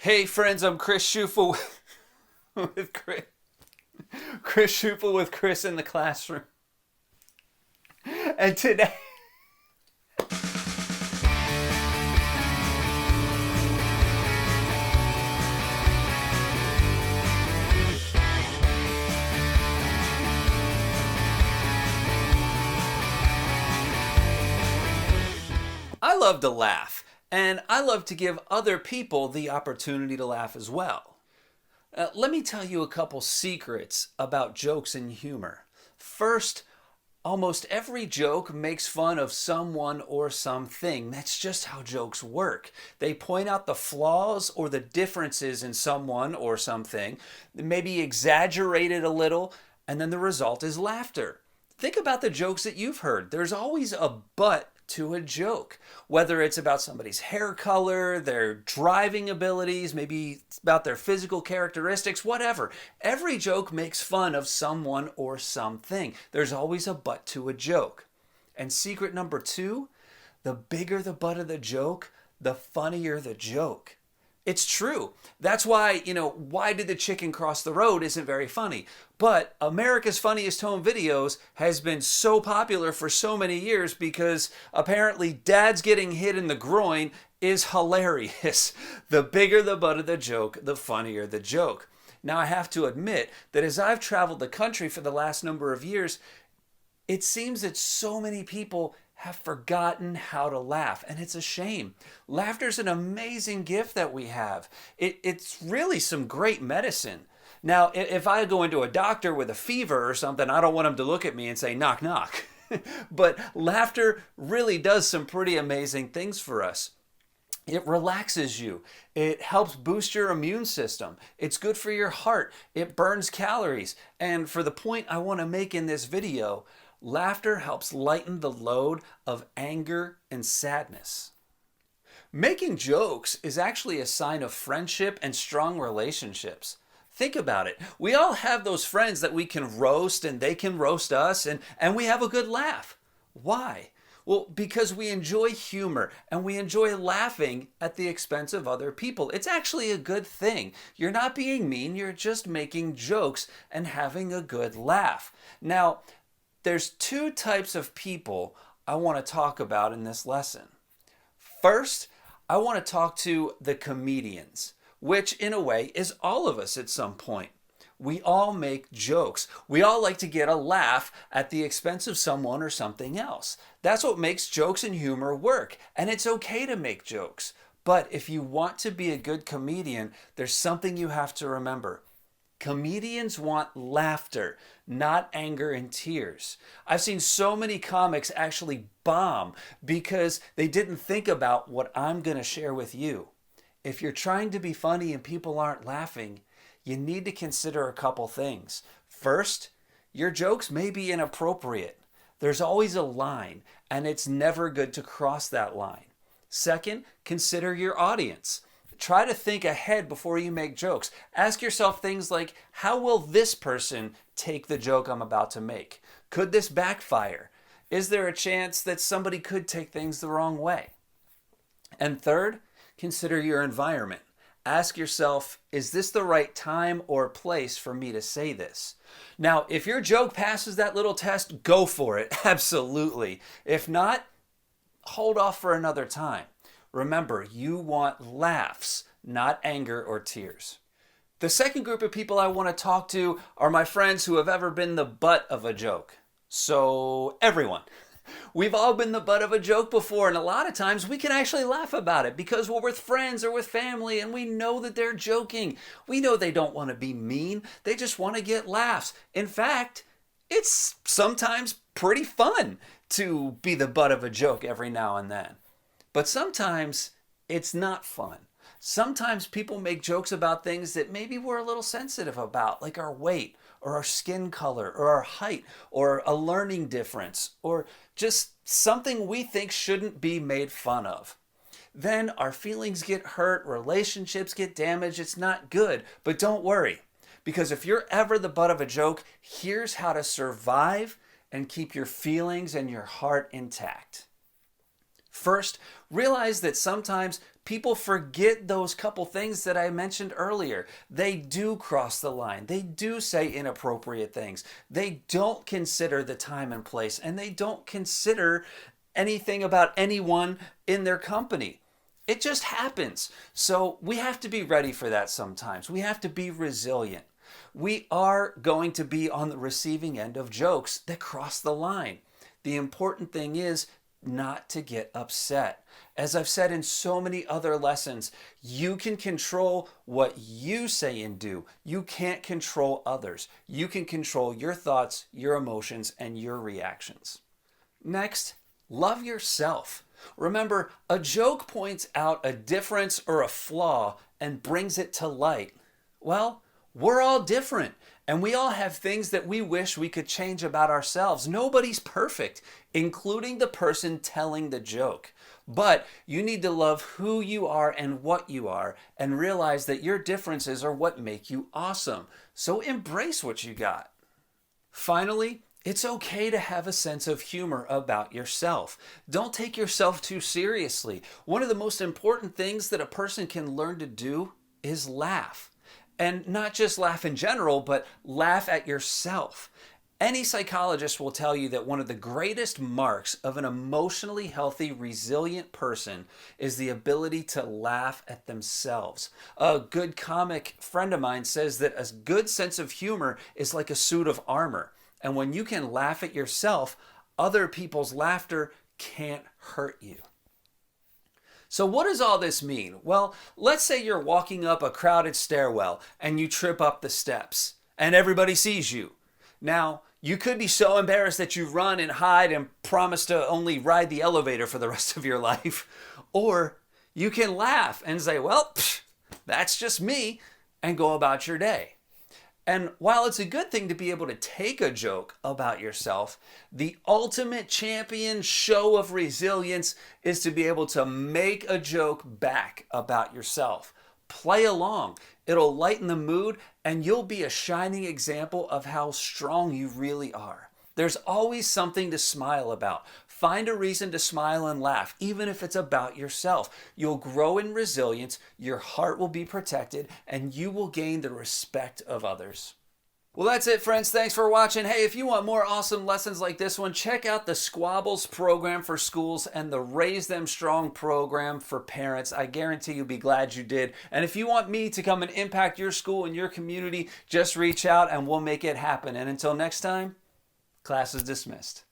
Hey friends, I'm Chris Schufel with Chris Schufel with Chris in the classroom. And today I love to laugh, and I love to give other people the opportunity to laugh as well. Let me tell you a couple secrets about jokes and humor. First, almost every joke makes fun of someone or something. That's just how jokes work. They point out the flaws or the differences in someone or something, maybe exaggerate it a little, and then the result is laughter. Think about the jokes that you've heard. There's always a but to a joke, whether it's about somebody's hair color, their driving abilities, maybe it's about their physical characteristics, whatever. Every joke makes fun of someone or something. There's always a butt to a joke. And secret number two, the bigger the butt of the joke, the funnier the joke. It's true. That's why, why did the chicken cross the road isn't very funny. But America's Funniest Home Videos has been so popular for so many years because apparently dads getting hit in the groin is hilarious. The bigger the butt of the joke, the funnier the joke. Now I have to admit that as I've traveled the country for the last number of years, it seems that so many people have forgotten how to laugh, and it's a shame. Laughter's an amazing gift that we have. It's really some great medicine. Now, if I go into a doctor with a fever or something, I don't want him to look at me and say, knock, knock. But laughter really does some pretty amazing things for us. It relaxes you. It helps boost your immune system. It's good for your heart. It burns calories. And for the point I want to make in this video, laughter helps lighten the load of anger and sadness. Making jokes is actually a sign of friendship and strong relationships. Think about it. We all have those friends that we can roast and they can roast us and we have a good laugh. Why? Well, because we enjoy humor and we enjoy laughing at the expense of other people. It's actually a good thing. You're not being mean, you're just making jokes and having a good laugh. Now, there's two types of people I want to talk about in this lesson. First, I want to talk to the comedians, which in a way is all of us at some point. We all make jokes. We all like to get a laugh at the expense of someone or something else. That's what makes jokes and humor work. And it's okay to make jokes. But if you want to be a good comedian, there's something you have to remember. Comedians want laughter, not anger and tears. I've seen so many comics actually bomb because they didn't think about what I'm going to share with you. If you're trying to be funny and people aren't laughing, you need to consider a couple things. First, your jokes may be inappropriate. There's always a line, and it's never good to cross that line. Second, consider your audience. Try to think ahead before you make jokes. Ask yourself things like, how will this person take the joke I'm about to make? Could this backfire? Is there a chance that somebody could take things the wrong way? And third, consider your environment. Ask yourself, is this the right time or place for me to say this? Now, if your joke passes that little test, go for it. Absolutely. If not, hold off for another time. Remember, you want laughs, not anger or tears. The second group of people I want to talk to are my friends who have ever been the butt of a joke. So, everyone. We've all been the butt of a joke before, and a lot of times we can actually laugh about it because we're with friends or with family and we know that they're joking. We know they don't want to be mean, they just want to get laughs. In fact, it's sometimes pretty fun to be the butt of a joke every now and then. But sometimes it's not fun. Sometimes people make jokes about things that maybe we're a little sensitive about, like our weight or our skin color or our height or a learning difference or just something we think shouldn't be made fun of. Then our feelings get hurt, relationships get damaged, it's not good. But don't worry, because if you're ever the butt of a joke, here's how to survive and keep your feelings and your heart intact. First, realize that sometimes People forget those couple things that I mentioned earlier. They do cross the line. They do say inappropriate things. They don't consider the time and place, and they don't consider anything about anyone in their company. It just happens. So we have to be ready for that sometimes. We have to be resilient. We are going to be on the receiving end of jokes that cross the line. The important thing is not to get upset. As I've said in so many other lessons, you can control what you say and do. You can't control others. You can control your thoughts, your emotions, and your reactions. Next, love yourself. Remember, a joke points out a difference or a flaw and brings it to light. Well, we're all different, and we all have things that we wish we could change about ourselves. Nobody's perfect, including the person telling the joke. But you need to love who you are and what you are, and realize that your differences are what make you awesome. So embrace what you got. Finally, it's okay to have a sense of humor about yourself. Don't take yourself too seriously. One of the most important things that a person can learn to do is laugh. And not just laugh in general, but laugh at yourself. Any psychologist will tell you that one of the greatest marks of an emotionally healthy, resilient person is the ability to laugh at themselves. A good comic friend of mine says that a good sense of humor is like a suit of armor. And when you can laugh at yourself, other people's laughter can't hurt you. So what does all this mean? Well, let's say you're walking up a crowded stairwell and you trip up the steps and everybody sees you. Now, you could be so embarrassed that you run and hide and promise to only ride the elevator for the rest of your life. Or you can laugh and say, well, that's just me, and go about your day. And while it's a good thing to be able to take a joke about yourself, the ultimate champion show of resilience is to be able to make a joke back about yourself. Play along. It'll lighten the mood, and you'll be a shining example of how strong you really are. There's always something to smile about. Find a reason to smile and laugh, even if it's about yourself. You'll grow in resilience, your heart will be protected, and you will gain the respect of others. Well, that's it, friends. Thanks for watching. Hey, if you want more awesome lessons like this one, check out the Squabbles program for schools and the Raise Them Strong program for parents. I guarantee you'll be glad you did. And if you want me to come and impact your school and your community, just reach out and we'll make it happen. And until next time, class is dismissed.